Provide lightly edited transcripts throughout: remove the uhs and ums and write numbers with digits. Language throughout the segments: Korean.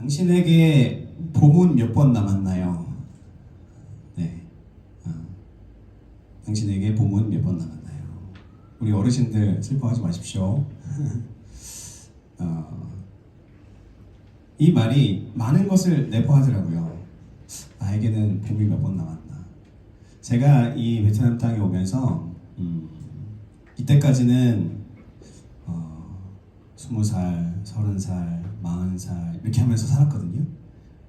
당신에게 봄은 몇 번 남았나요? 네. 당신에게 봄은 몇 번 남았나요? 우리 어르신들 슬퍼하지 마십시오. 이 말이 많은 것을 내포하더라고요. 나에게는 봄이 몇 번 남았나. 제가 이 베트남 땅에 오면서 이때까지는 20살, 30살, 40살 이렇게 하면서 살았거든요.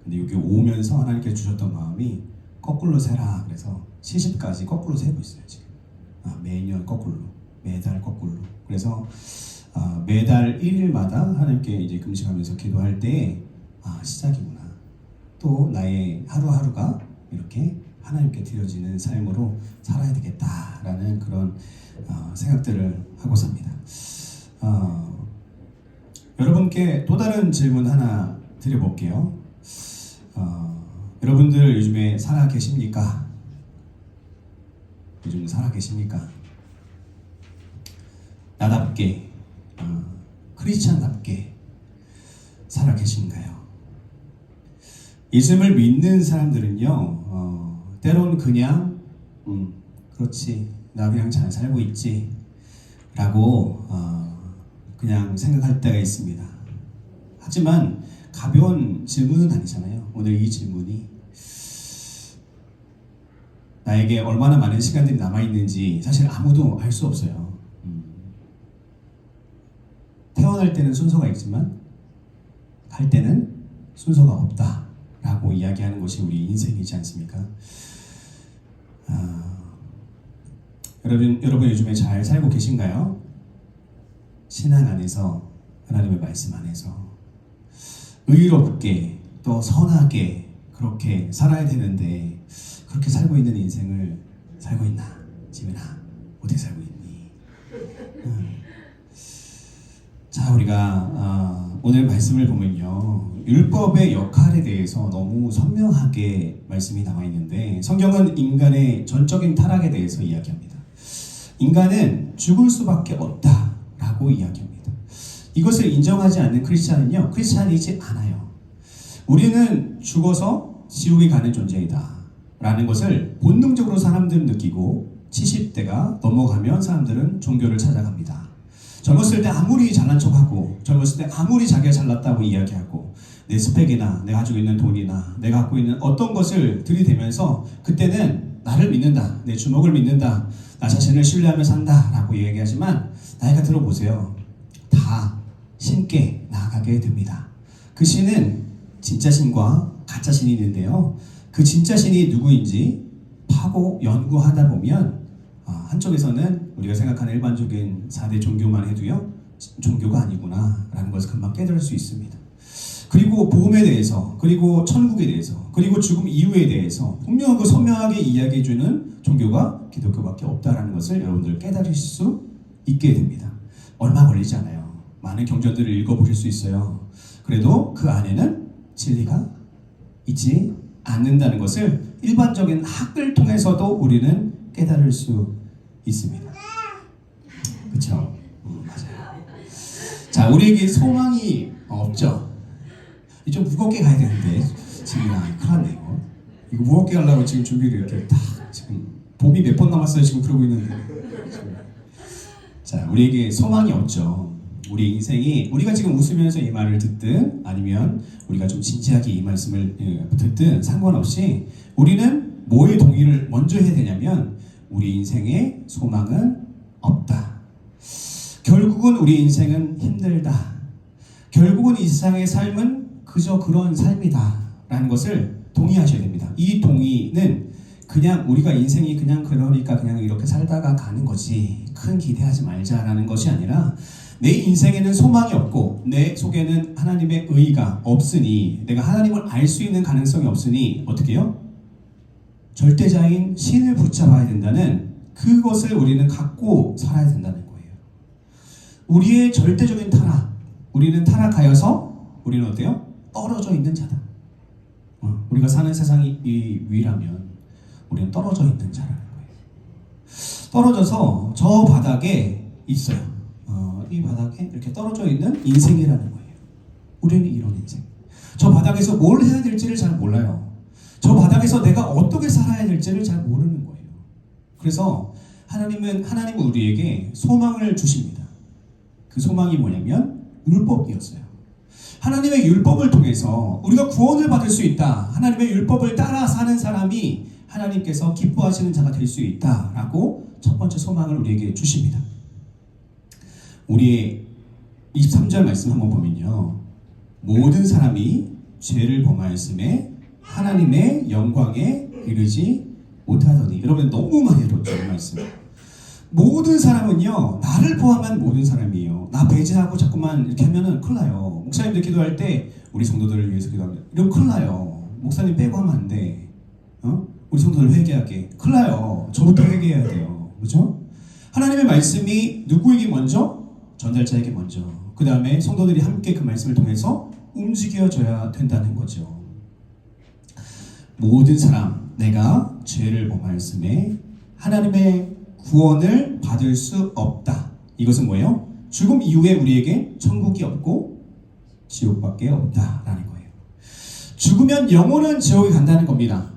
근데 여기 오면서 하나님께 주셨던 마음이 거꾸로 세라. 그래서 70까지 거꾸로 세고 있어요 지금. 매년 거꾸로, 매달 거꾸로. 그래서 매달 1일마다 하나님께 이제 금식하면서 기도할 때 시작이구나. 또 나의 하루하루가 이렇게 하나님께 드려지는 삶으로 살아야 되겠다라는 그런 생각들을 하고 삽니다. 여러분께 또 다른 질문 하나 드려볼게요. 여러분들 요즘에 살아 계십니까? 요즘 살아 계십니까? 나답게, 크리스찬답게 살아 계신가요? 예수님을 믿는 사람들은요, 때론 그냥 그렇지, 나 그냥 잘 살고 있지 라고 그냥 생각할 때가 있습니다. 하지만 가벼운 질문은 아니잖아요. 오늘 이 질문이 나에게 얼마나 많은 시간들이 남아있는지 사실 아무도 알 수 없어요. 태어날 때는 순서가 있지만 갈 때는 순서가 없다 라고 이야기하는 것이 우리 인생이지 않습니까? 여러분 요즘에 잘 살고 계신가요? 신앙 안에서, 하나님의 말씀 안에서 의롭게 또 선하게 그렇게 살아야 되는데 그렇게 살고 있는 인생을 살고 있나? 지민아, 어떻게 살고 있니? 자, 우리가 오늘 말씀을 보면요, 율법의 역할에 대해서 너무 선명하게 말씀이 나와 있는데 성경은 인간의 전적인 타락에 대해서 이야기합니다. 인간은 죽을 수밖에 없다라고 이야기합니다. 이것을 인정하지 않는 크리스찬은요, 크리스찬이지 않아요. 우리는 죽어서 지옥에 가는 존재이다 라는 것을 본능적으로 사람들은 느끼고 70대가 넘어가면 사람들은 종교를 찾아갑니다. 젊었을 때 아무리 잘난 척하고 젊었을 때 아무리 자기가 잘났다고 이야기하고 내 스펙이나 내가 가지고 있는 돈이나 내가 갖고 있는 어떤 것을 들이대면서 그때는 나를 믿는다, 내 주먹을 믿는다, 나 자신을 신뢰하며 산다 라고 얘기하지만 나이가 들어보세요. 다 신께 나아가게 됩니다. 그 신은 진짜 신과 가짜 신이 있는데요, 그 진짜 신이 누구인지 파고 연구하다 보면 한쪽에서는 우리가 생각하는 일반적인 4대 종교만 해도요, 종교가 아니구나 라는 것을 금방 깨달을 수 있습니다. 그리고 복음에 대해서, 그리고 천국에 대해서, 그리고 죽음 이후에 대해서 분명하고 선명하게 이야기해주는 종교가 기독교밖에 없다라는 것을 여러분들 깨달으실 수 있게 됩니다. 얼마 걸리지 않아요. 많은 경전들을 읽어보실 수 있어요. 그래도 그 안에는 진리가 있지 않는다는 것을 일반적인 학을 통해서도 우리는 깨달을 수 있습니다. 그렇죠? 맞아요. 자, 우리에게 소망이 없죠. 좀 무겁게 가야 되는데 지금 큰일 났네 이거 무겁게 가려고 지금 준비를 이렇게 딱 지금 봄이 몇 번 남았어요 지금 그러고 있는데 지금. 자, 우리에게 소망이 없죠. 우리 인생이, 우리가 지금 웃으면서 이 말을 듣든 아니면 우리가 좀 진지하게 이 말씀을 듣든 상관없이 우리는 뭐에 동의를 먼저 해야 되냐면 우리 인생에 소망은 없다. 결국은 우리 인생은 힘들다. 결국은 이 세상의 삶은 그저 그런 삶이다 라는 것을 동의하셔야 됩니다. 이 동의는 그냥 우리가 인생이 그냥 그러니까 그냥 이렇게 살다가 가는 거지 큰 기대하지 말자라는 것이 아니라 내 인생에는 소망이 없고 내 속에는 하나님의 의가 없으니, 내가 하나님을 알 수 있는 가능성이 없으니 어떻게 해요? 절대자인 신을 붙잡아야 된다는 그것을 우리는 갖고 살아야 된다는 거예요. 우리의 절대적인 타락, 우리는 타락하여서 우리는 어때요? 떨어져 있는 자다. 우리가 사는 세상이 위라면 우리는 떨어져 있는 자라는 거예요. 떨어져서 저 바닥에 있어요. 이 바닥에 이렇게 떨어져 있는 인생이라는 거예요. 우리는 이런 인생. 저 바닥에 바닥에서 뭘 해야 될지를 잘 몰라요. 저 바닥에서 내가 어떻게 살아야 될지를 잘 모르는 거예요. 그래서 하나님은 우리에게 소망을 주십니다. 그 소망이 뭐냐면 율법이었어요. 하나님의 율법을 통해서 우리가 구원을 받을 수 있다. 하나님의 율법을 따라 사는 사람이 하나님께서 기뻐하시는 자가 될 수 있다라고 첫 번째 소망을 우리에게 주십니다. 우리의 23절 말씀 한번 보면요. 모든 사람이 죄를 범하였음에 하나님의 영광에 이르지 못하더니. 여러분 너무 많이 들었죠, 이 말씀. 모든 사람은요, 나를 포함한 모든 사람이에요. 나 배제하고 자꾸만 이렇게 하면은 큰일 나요. 목사님들 기도할 때 우리 성도들을 위해서 기도합니다. 이러면 큰일 나요. 목사님 빼고 하면 안 돼. 우리 성도들 회개하게. 큰일 나요. 저부터 회개해야 돼요. 그렇죠? 하나님의 말씀이 누구에게 먼저? 전달자에게 먼저. 그 다음에 성도들이 함께 그 말씀을 통해서 움직여져야 된다는 거죠. 모든 사람, 내가 죄를 범하였음에 하나님의 구원을 받을 수 없다. 이것은 뭐예요? 죽음 이후에 우리에게 천국이 없고 지옥밖에 없다라는 거예요. 죽으면 영원한 지옥에 간다는 겁니다.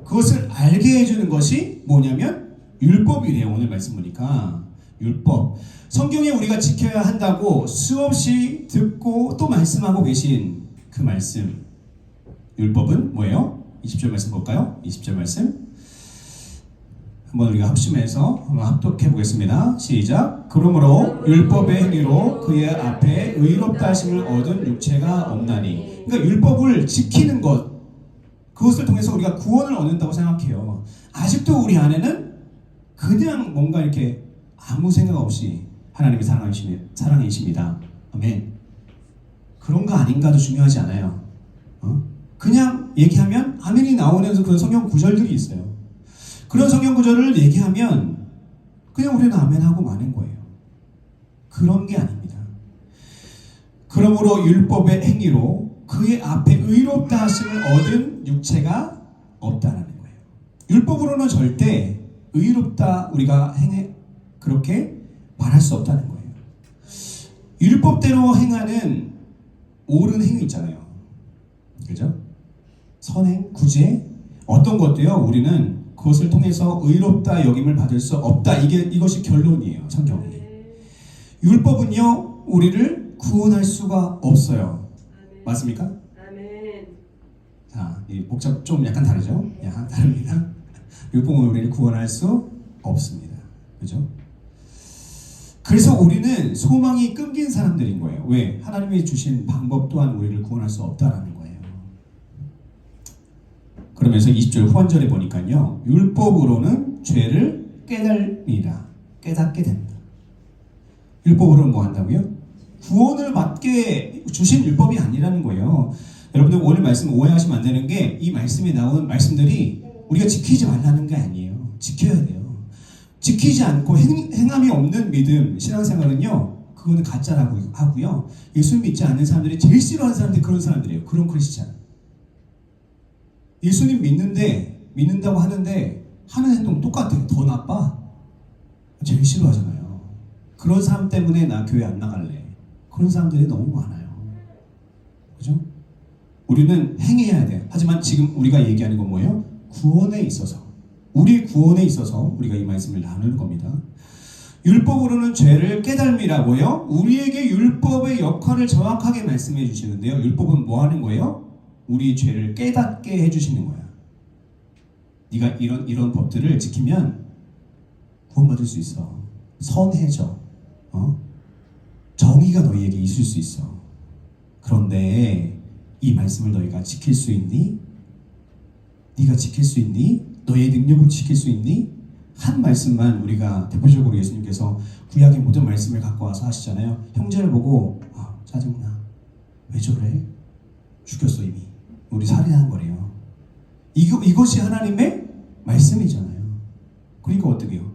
그것을 알게 해주는 것이 뭐냐면 율법이래요. 오늘 말씀 보니까 율법. 성경에 우리가 지켜야 한다고 수없이 듣고 또 말씀하고 계신 그 말씀. 율법은 뭐예요? 20절 말씀 볼까요? 20절 말씀. 한번 우리가 합심해서 한번 합독해 보겠습니다. 시작. 그러므로 율법의 행위로 그의 앞에 의롭다 하심을 얻은 육체가 없나니. 그러니까 율법을 지키는 것, 그것을 통해서 우리가 구원을 얻는다고 생각해요. 아직도 우리 안에는 그냥 뭔가 이렇게 아무 생각 없이 하나님이 사랑이십니다. 아멘. 그런 거 아닌가도 중요하지 않아요. 그냥 얘기하면 아멘이 나오는 그런 성경 구절들이 있어요. 그런 성경 구절을 얘기하면 그냥 우리는 아멘하고 마는 거예요. 그런 게 아닙니다. 그러므로 율법의 행위로 그의 앞에 의롭다 하심을 얻은 육체가 없다라는 거예요. 율법으로는 절대 의롭다 우리가 그렇게 말할 수 없다는 거예요. 율법대로 행하는 옳은 행위 있잖아요. 그죠? 선행, 구제, 어떤 것도요, 우리는 그것을 통해서 의롭다 여김을 받을 수 없다. 이것이 결론이에요, 성경이. 율법은요, 우리를 구원할 수가 없어요. 아멘. 맞습니까? 아멘. 자, 이 복잡 좀 약간 다르죠? 약간 다릅니다. 율법은 우리를 구원할 수 없습니다. 그죠? 그래서 우리는 소망이 끊긴 사람들인 거예요. 왜? 하나님이 주신 방법 또한 우리를 구원할 수 없다라는 거예요. 그러면서 20절 후반절에 보니까요. 율법으로는 죄를 깨달으리라. 깨닫게 된다. 율법으로는 뭐 한다고요? 구원을 받게 주신 율법이 아니라는 거예요. 여러분들 오늘 말씀 오해하시면 안 되는 게 이 말씀에 나오는 말씀들이 우리가 지키지 말라는 게 아니에요. 지켜야 돼요. 지키지 않고 행함이 없는 믿음, 신앙생활은요. 그거는 가짜라고 하고요. 예수 믿지 않는 사람들이 제일 싫어하는 사람들이 그런 사람들이에요. 그런 크리스찬. 예수님 믿는다고 하는데 하는 행동 똑같아요. 더 나빠. 제일 싫어하잖아요. 그런 사람 때문에 나 교회 안 나갈래. 그런 사람들이 너무 많아요. 그죠? 우리는 행해야 돼. 하지만 지금 우리가 얘기하는 건 뭐예요? 구원에 있어서. 우리 구원에 있어서 우리가 이 말씀을 나누는 겁니다. 율법으로는 죄를 깨달음이라고요. 우리에게 율법의 역할을 정확하게 말씀해 주시는데요. 율법은 뭐 하는 거예요? 우리 죄를 깨닫게 해주시는 거야. 네가 이런 법들을 지키면 구원받을 수 있어. 선해져. 정의가 너희에게 있을 수 있어. 그런데 이 말씀을 너희가 지킬 수 있니? 네가 지킬 수 있니? 너의 능력으로 지킬 수 있니? 한 말씀만 우리가 대표적으로 예수님께서 구약의 모든 말씀을 갖고 와서 하시잖아요. 형제를 보고 짜증나. 왜 저래? 죽였어 이미. 우리 살인한 거래요. 이것이 하나님의 말씀이잖아요. 그러니까 어떻게 해요?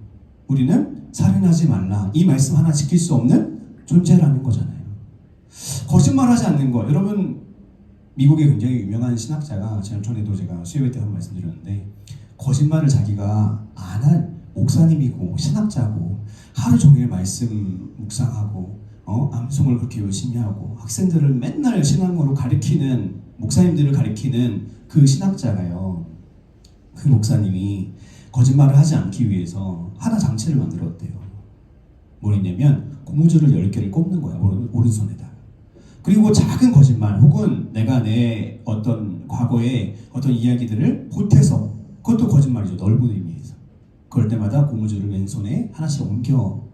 우리는 살인하지 말라. 이 말씀 하나 지킬 수 없는 존재라는 거잖아요. 거짓말하지 않는 거. 여러분 미국에 굉장히 유명한 신학자가 전에도 제가 수요일 때 한 말씀드렸는데 거짓말을 자기가 안 한 목사님이고 신학자고 하루 종일 말씀 묵상하고 암송을 그렇게 열심히 하고 학생들을 맨날 신앙으로 가르치는 목사님들을 가리키는 그 신학자가요. 그 목사님이 거짓말을 하지 않기 위해서 하나 장치를 만들었대요. 뭐였냐면 고무줄을 10개를 꼽는 거야. 오른손에다. 그리고 작은 거짓말 혹은 내가 내 어떤 과거의 어떤 이야기들을 보태서, 그것도 거짓말이죠. 넓은 의미에서. 그럴 때마다 고무줄을 왼손에 하나씩 옮겨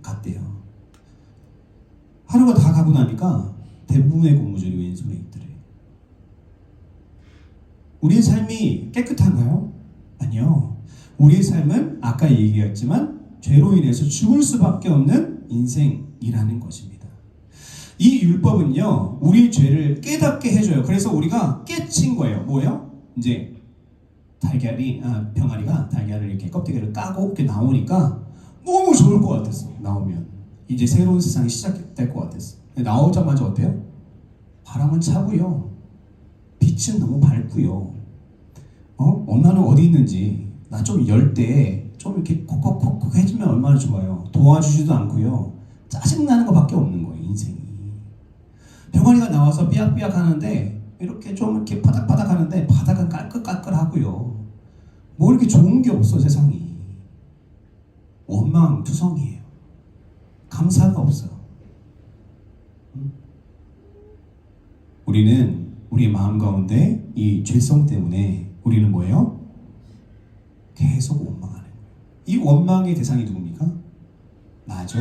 갔대요. 하루가 다 가고 나니까 대부분의 고무줄이 왼손에 있더래. 우리의 삶이 깨끗한가요? 아니요. 우리의 삶은 아까 얘기했지만 죄로 인해서 죽을 수밖에 없는 인생이라는 것입니다. 이 율법은요, 우리 죄를 깨닫게 해줘요. 그래서 우리가 깨친 거예요. 뭐예요? 이제 병아리가 달걀을 이렇게 껍데기를 까고 이렇게 나오니까 너무 좋을 것 같았어. 나오면 이제 새로운 세상이 시작될 것 같았어. 나오자마자 어때요? 바람은 차고요. 빛은 너무 밝고요. 엄마는 어디 있는지 나 좀 열 때 좀 이렇게 콕콕콕콕 해주면 얼마나 좋아요. 도와주지도 않고요. 짜증나는 것밖에 없는 거예요, 인생이. 병아리가 나와서 삐약삐약 하는데 이렇게 좀 이렇게 바닥바닥 하는데 바닥은 깔끌깔끌하고요. 뭐 이렇게 좋은 게 없어, 세상이. 원망투성이에요. 감사가 없어요. 우리는 우리의 마음 가운데 이 죄성 때문에 우리는 뭐예요? 계속 원망하는 거예요. 이 원망의 대상이 누굽니까? 나죠.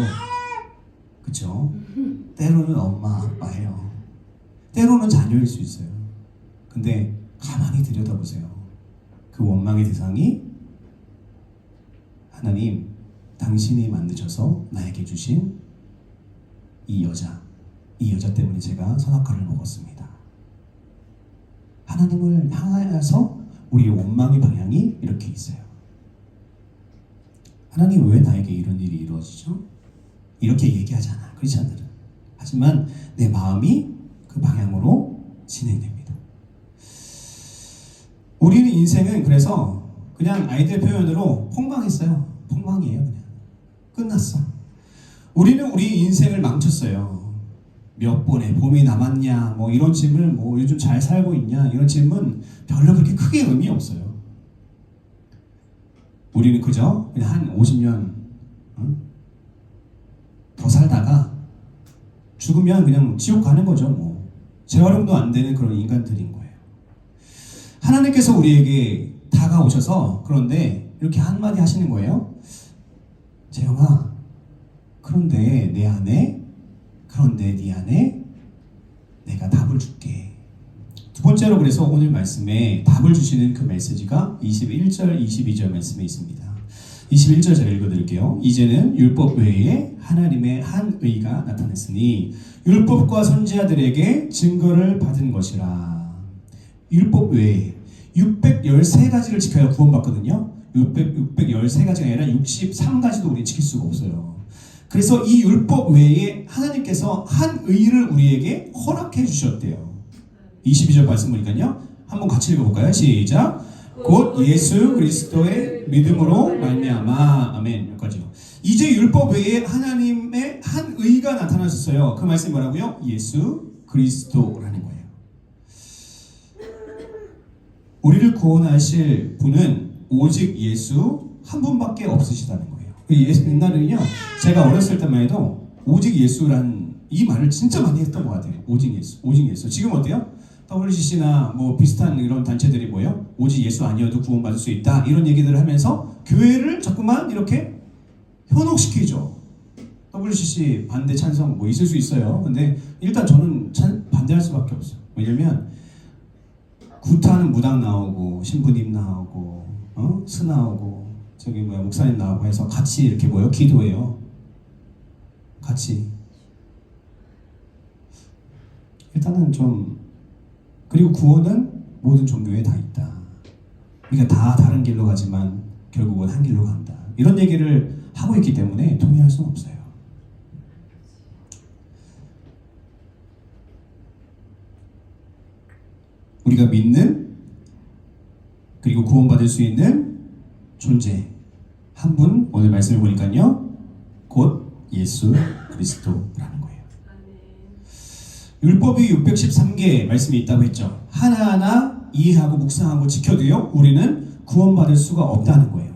그쵸? 때로는 엄마, 아빠예요. 때로는 자녀일 수 있어요. 근데 가만히 들여다보세요. 그 원망의 대상이 하나님, 당신이 만드셔서 나에게 주신 이 여자 때문에 제가 선악과를 먹었습니다. 하나님을 향하여서 우리의 원망의 방향이 이렇게 있어요. 하나님, 왜 나에게 이런 일이 이루어지죠? 이렇게 얘기하잖아, 크리스찬들은. 하지만 내 마음이 그 방향으로 진행됩니다. 우리는 인생은 그래서 그냥 아이들 표현으로 폭망했어요. 폭망이에요. 그냥 끝났어. 우리는 우리 인생을 망쳤어요. 몇 번의 봄이 남았냐, 뭐 이런 질문, 뭐 요즘 잘 살고 있냐, 이런 질문 별로 그렇게 크게 의미 없어요. 우리는 그저 그냥 한 50년 더 살다가 죽으면 그냥 지옥 가는 거죠. 뭐 재활용도 안 되는 그런 인간들인 거예요. 하나님께서 우리에게 다가오셔서 그런데 이렇게 한마디 하시는 거예요. 재영아, 그런데 네 안에 내가 답을 줄게. 두 번째로 그래서 오늘 말씀에 답을 주시는 그 메시지가 21절, 22절 말씀에 있습니다. 21절 제가 읽어드릴게요. 이제는 율법 외에 하나님의 한 의가 나타났으니 율법과 선지자들에게 증거를 받은 것이라. 율법 외에 613가지를 지켜야 구원받거든요. 613가지가 아니라 63가지도 우리 지킬 수가 없어요. 그래서 이 율법 외에 하나님께서 한 의를 우리에게 허락해 주셨대요. 22절 말씀 보니까요. 한번 같이 읽어볼까요? 시작. 곧 예수 그리스도의 믿음으로 말미암아. 아멘. 여기까지요. 이제 율법 외에 하나님의 한 의가 나타나셨어요. 그 말씀이 뭐라고요? 예수 그리스도라는 거예요. 우리를 구원하실 분은 오직 예수 한 분밖에 없으시다는 거예요. 옛날에는요, 제가 어렸을 때만 해도 오직 예수란 이 말을 진짜 많이 했던 것 같아요. 오직 예수, 오직 예수. 지금 어때요? WCC나 뭐 비슷한 이런 단체들이 뭐예요? 오직 예수 아니어도 구원받을 수 있다, 이런 얘기들을 하면서 교회를 자꾸만 이렇게 현혹시키죠. WCC 반대 찬성 뭐 있을 수 있어요. 근데 일단 저는 반대할 수밖에 없어요. 왜냐면 구타하는 무당 나오고 신부님 나오고 스 나오고 저기 뭐야 목사님 나오고 해서 같이 이렇게 뭐요? 기도해요. 같이. 일단은 좀, 그리고 구원은 모든 종교에 다 있다. 우리가 다 다른 길로 가지만 결국은 한 길로 간다. 이런 얘기를 하고 있기 때문에 동의할 수는 없어요. 우리가 믿는 그리고 구원받을 수 있는 존재 한 분, 오늘 말씀을 보니까요, 곧 예수 그리스도라는 거예요. 율법이 613개 말씀이 있다고 했죠. 하나하나 이해하고 묵상하고 지켜도요, 우리는 구원받을 수가 없다는 거예요.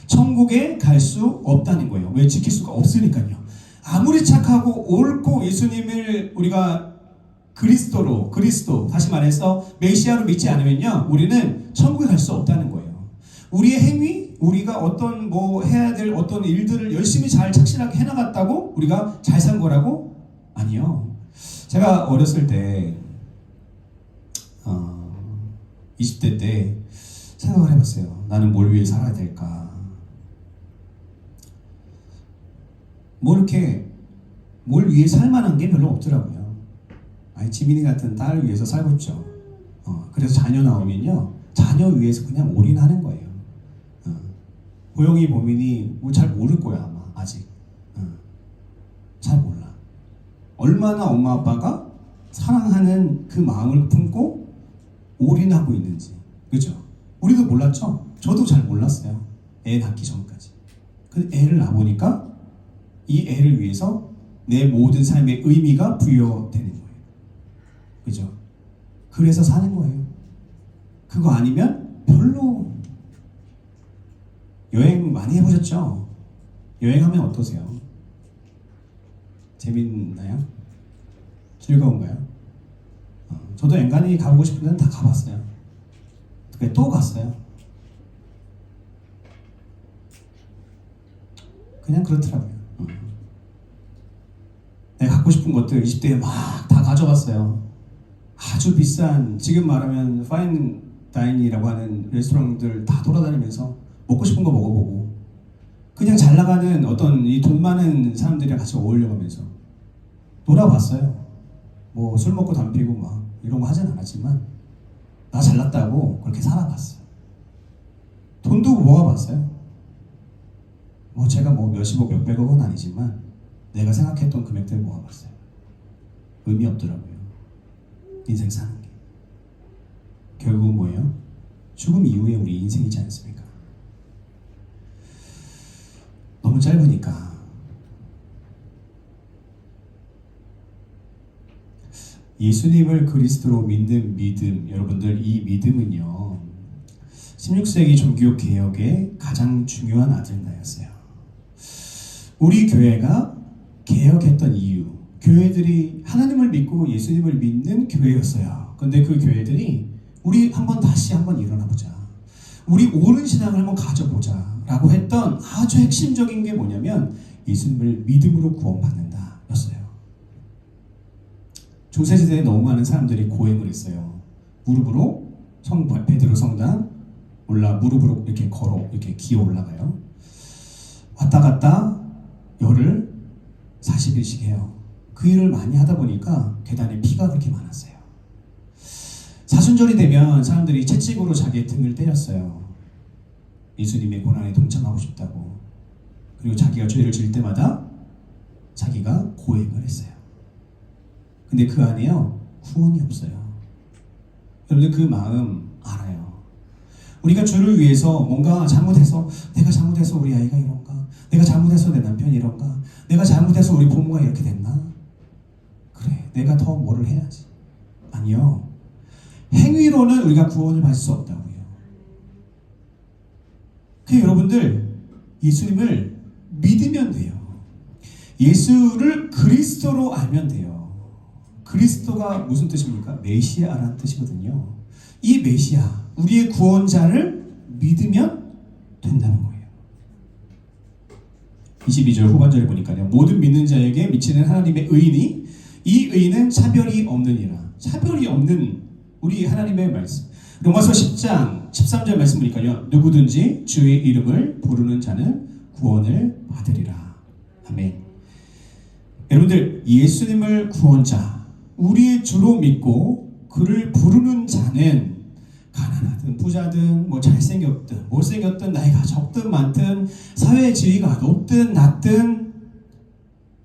천국에 갈 수 없다는 거예요. 왜? 지킬 수가 없으니까요. 아무리 착하고 옳고 예수님을 우리가 그리스도, 다시 말해서 메시아로 믿지 않으면요, 우리는 천국에 갈 수 없다는 거예요. 우리의 행위, 우리가 어떤 뭐 해야 될 어떤 일들을 열심히 잘 착실하게 해나갔다고 우리가 잘 산 거라고? 아니요. 제가 어렸을 때 20대 때 생각을 해봤어요. 나는 뭘 위해 살아야 될까? 뭘 위해 살만한 게 별로 없더라고요. 아니, 지민이 같은 딸을 위해서 살고 있죠. 그래서 자녀 나오면요, 자녀 위해서 그냥 올인하는 거예요. 고영이 범인이 뭐 잘 모를 거야, 아마 아직. 잘 몰라. 얼마나 엄마 아빠가 사랑하는 그 마음을 품고 올인하고 있는지, 그죠? 우리도 몰랐죠. 저도 잘 몰랐어요. 애 낳기 전까지. 근데 애를 낳아보니까 이 애를 위해서 내 모든 삶의 의미가 부여되는 거예요. 그죠? 그래서 사는 거예요. 그거 아니면 별로. 여행 많이 해보셨죠? 여행하면 어떠세요? 재밌나요? 즐거운가요? 저도 엔간히 가보고 싶은 데는 다 가봤어요. 그래, 또 갔어요. 그냥 그렇더라고요. 내가 갖고 싶은 것들 20대에 막 다 가져갔어요. 아주 비싼, 지금 말하면 파인 다인이라고 하는 레스토랑들 다 돌아다니면서 먹고 싶은 거 먹어보고, 그냥 잘 나가는 어떤 이 돈 많은 사람들이랑 같이 어울려가면서 놀아봤어요. 뭐 술 먹고 담 피고 막 이런 거 하진 않았지만 나 잘났다고 그렇게 살아봤어요. 돈도 모아봤어요. 뭐 제가 뭐 몇십억 몇백억은 아니지만 내가 생각했던 금액들 모아봤어요. 의미 없더라고요. 인생 사는 게. 결국은 뭐예요? 죽음 이후에 우리 인생이지 않습니까? 너무 짧으니까. 예수님을 그리스도로 믿는 믿음, 여러분들, 이 믿음은요, 16세기 종교 개혁의 가장 중요한 아젠다였어요. 우리 교회가 개혁했던 이유, 교회들이 하나님을 믿고 예수님을 믿는 교회였어요. 근데 그 교회들이 우리 다시 한번 일어나보자, 우리 옳은 신앙을 한번 가져보자 라고 했던 아주 핵심적인 게 뭐냐면 예수님을 믿음으로 구원받는다 였어요. 중세시대에 너무 많은 사람들이 고행을 했어요. 무릎으로 베드로 성당 무릎으로 이렇게 이렇게 기어 올라가요. 왔다 갔다 열흘 40일씩 해요. 그 일을 많이 하다 보니까 계단에 피가 그렇게 많았어요. 사순절이 되면 사람들이 채찍으로 자기의 등을 때렸어요. 예수님의 고난에 동참하고 싶다고. 그리고 자기가 죄를 지을 때마다 자기가 고행을 했어요. 근데 그 안에요, 구원이 없어요. 여러분들 그 마음 알아요. 우리가 주를 위해서 뭔가 잘못해서, 내가 잘못해서 우리 아이가 이런가? 내가 잘못해서 내 남편이 이런가? 내가 잘못해서 우리 부모가 이렇게 됐나? 그래, 내가 더 뭐를 해야지. 아니요. 행위로는 우리가 구원을 받을 수 없다고요. 그래서 여러분들, 예수님을 믿으면 돼요. 예수를 그리스도로 알면 돼요. 그리스도가 무슨 뜻입니까? 메시아라는 뜻이거든요. 이 메시아, 우리의 구원자를 믿으면 된다는 거예요. 22절 후반절에 보니까요, 모든 믿는 자에게 미치는 하나님의 의인이, 이 의인은 차별이 없느니라. 차별이 없는 우리 하나님의 말씀. 로마서 10장 13절 말씀 보니까요, 누구든지 주의 이름을 부르는 자는 구원을 받으리라. 아멘. 여러분들, 예수님을 구원자, 우리의 주로 믿고 그를 부르는 자는 가난하든 부자든 뭐 잘생겼든 못생겼든 나이가 적든 많든 사회 지위가 높든 낮든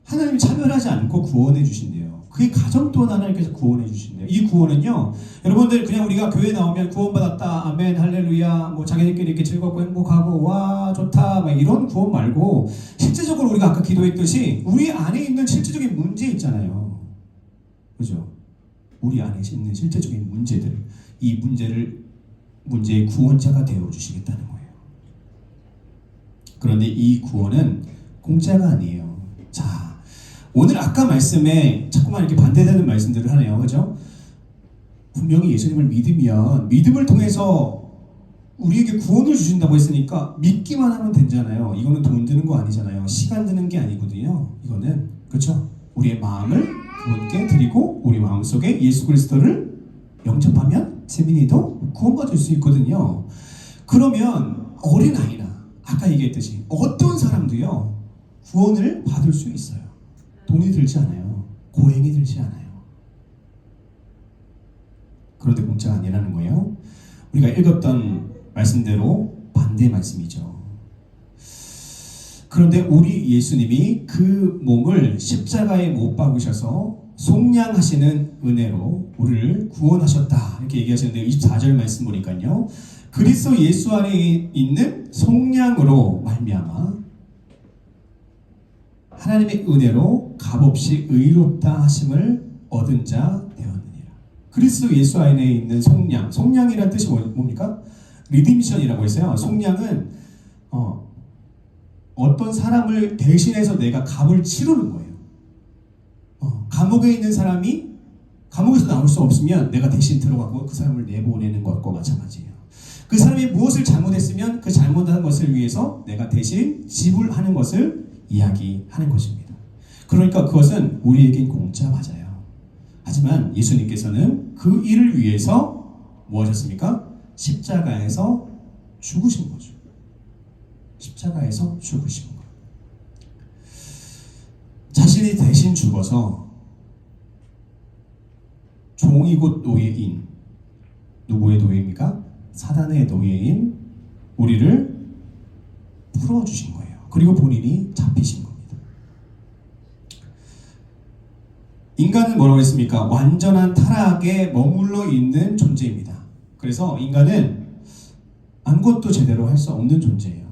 하나님이 차별하지 않고 구원해 주신대요. 그게 가정 또한 하나님께서 구원해 주신대요. 이 구원은요, 여러분들 그냥 우리가 교회 나오면 구원받았다, 아멘, 할렐루야, 뭐 자기들끼리 이렇게 즐겁고 행복하고 와 좋다 막 이런 구원 말고, 실제적으로 우리가 아까 기도했듯이 우리 안에 있는 실제적인 문제 있잖아요. 그죠? 우리 안에 있는 실제적인 문제들, 이 문제의 구원자가 되어 주시겠다는 거예요. 그런데 이 구원은 공짜가 아니에요. 자, 오늘 아까 말씀에 자꾸만 이렇게 반대되는 말씀들을 하네요. 그죠? 분명히 예수님을 믿으면 믿음을 통해서 우리에게 구원을 주신다고 했으니까 믿기만 하면 되잖아요. 이거는 돈 드는 거 아니잖아요. 시간 드는 게 아니거든요. 이거는 그렇죠? 우리의 마음을 그분께 드리고 우리 마음속에 예수 그리스도를 영접하면 세민이도 구원받을 수 있거든요. 그러면 어린아이나 아까 얘기했듯이 어떤 사람도요 구원을 받을 수 있어요. 돈이 들지 않아요. 고행이 들지 않아요. 그런데 공짜가 아니라는 거예요. 우리가 읽었던 말씀대로 반대 말씀이죠. 그런데 우리 예수님이 그 몸을 십자가에 못 박으셔서 속량하시는 은혜로 우리를 구원하셨다 이렇게 얘기하시는데 24절 말씀 보니까요. 그리스도 예수 안에 있는 속량으로 말미암아 하나님의 은혜로 값없이 의롭다 하심을 얻은 자 되었느니라. 그리스도 예수 안에 있는 속량, 속량이라는 뜻이 뭡니까? 리딤션이라고 했어요. 속량은 어떤 사람을 대신해서 내가 값을 치르는 거예요. 감옥에 있는 사람이 감옥에서 나올 수 없으면 내가 대신 들어가고 그 사람을 내보내는 것과 마찬가지예요. 그 사람이 무엇을 잘못했으면 그 잘못한 것을 위해서 내가 대신 지불하는 것을 이야기하는 것입니다. 그러니까 그것은 우리에겐 공짜 맞아요. 하지만 예수님께서는 그 일을 위해서 뭐 하셨습니까? 십자가에서 죽으신 거죠. 십자가에서 죽으신 거예요. 자신이 대신 죽어서 종이 곧 노예인, 누구의 노예입니까? 사단의 노예인 우리를 풀어주신 거예요. 그리고 본인이 잡히신 겁니다. 인간은 뭐라고 했습니까? 완전한 타락에 머물러 있는 존재입니다. 그래서 인간은 아무것도 제대로 할 수 없는 존재예요.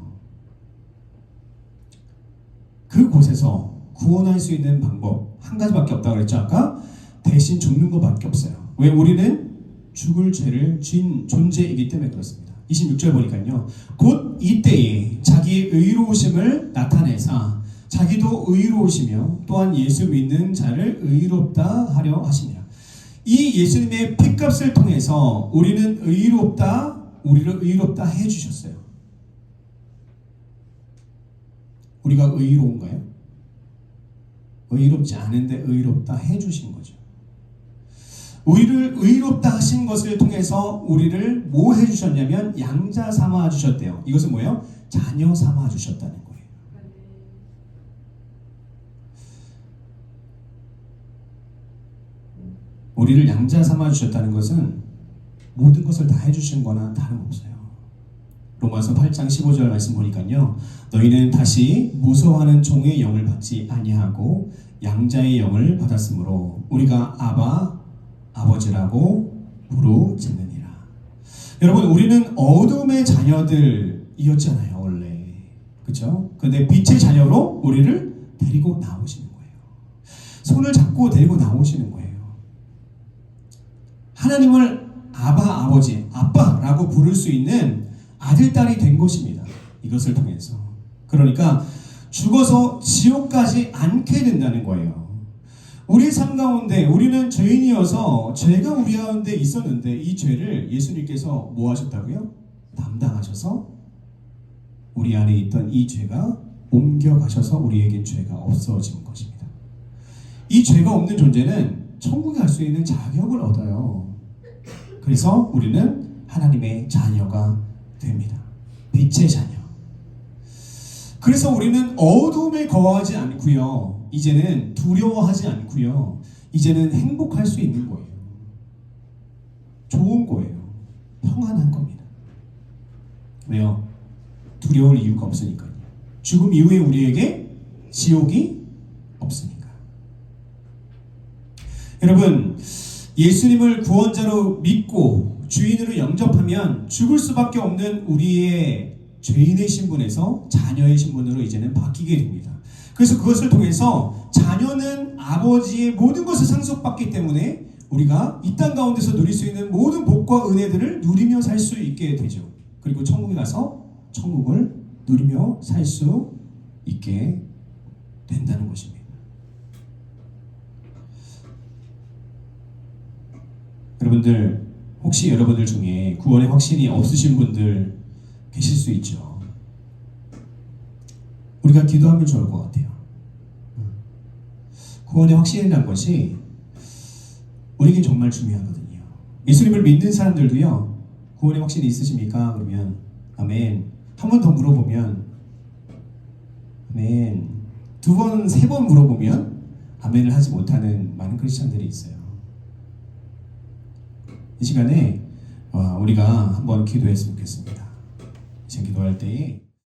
그곳에서 구원할 수 있는 방법 한 가지밖에 없다고 그랬죠. 아까 대신 죽는 것밖에 없어요. 왜? 우리는 죽을 죄를 진 존재이기 때문에 그렇습니다. 26절 보니까요. 곧 이때에 자기의 의로우심을 나타내사 자기도 의로우시며 또한 예수 믿는 자를 의롭다 하려 하시니라. 이 예수님의 피값을 통해서 우리를 의롭다 해주셨어요. 우리가 의로운가요? 의롭지 않은데 의롭다 해주신 거죠. 우리를 의롭다 하신 것을 통해서 우리를 뭐 해주셨냐면 양자 삼아 주셨대요. 이것은 뭐예요? 자녀 삼아 주셨다는 거예요. 우리를 양자 삼아 주셨다는 것은 모든 것을 다 해주신 거나 다름없어요. 로마서 8장 15절 말씀 보니까요. 너희는 다시 무서워하는 종의 영을 받지 아니하고 양자의 영을 받았으므로 우리가 아버지라고 부르짖느니라. 여러분, 우리는 어둠의 자녀들이었잖아요, 원래. 그렇죠? 근데 빛의 자녀로 우리를 데리고 나오시는 거예요. 손을 잡고 데리고 나오시는 거예요. 하나님을 아버지, 아빠라고 부를 수 있는 아들, 딸이 된 것입니다. 이것을 통해서. 그러니까 죽어서 지옥까지 않게 된다는 거예요. 우리의 삶 가운데 우리는 죄인이어서 죄가 우리 가운데 있었는데 이 죄를 예수님께서 뭐 하셨다고요? 담당하셔서 우리 안에 있던 이 죄가 옮겨가셔서 우리에게 죄가 없어진 것입니다. 이 죄가 없는 존재는 천국에 갈 수 있는 자격을 얻어요. 그래서 우리는 하나님의 자녀가 됩니다. 빛의 자녀. 그래서 우리는 어둠에 거하지 않고요. 이제는 두려워하지 않고요. 이제는 행복할 수 있는 거예요. 좋은 거예요. 평안한 겁니다. 왜요? 두려울 이유가 없으니까요. 죽음 이후에 우리에게 지옥이 없으니까. 여러분, 예수님을 구원자로 믿고 주인으로 영접하면 죽을 수밖에 없는 우리의 죄인의 신분에서 자녀의 신분으로 이제는 바뀌게 됩니다. 그래서 그것을 통해서 자녀는 아버지의 모든 것을 상속받기 때문에 우리가 이 땅 가운데서 누릴 수 있는 모든 복과 은혜들을 누리며 살 수 있게 되죠. 그리고 천국에 가서 천국을 누리며 살 수 있게 된다는 것입니다. 여러분들, 혹시 여러분들 중에 구원의 확신이 없으신 분들 계실 수 있죠. 우리가 기도하면 좋을 것 같아요. 구원의 확신이라는 것이 우리에게 정말 중요하거든요. 예수님을 믿는 사람들도요, 구원의 확신이 있으십니까? 그러면 아멘. 한 번 더 물어보면 아멘. 두 번, 세 번 물어보면 아멘을 하지 못하는 많은 크리스찬들이 있어요. 이 시간에 우리가 한번 기도했으면 좋겠습니다. 이제 기도할 때에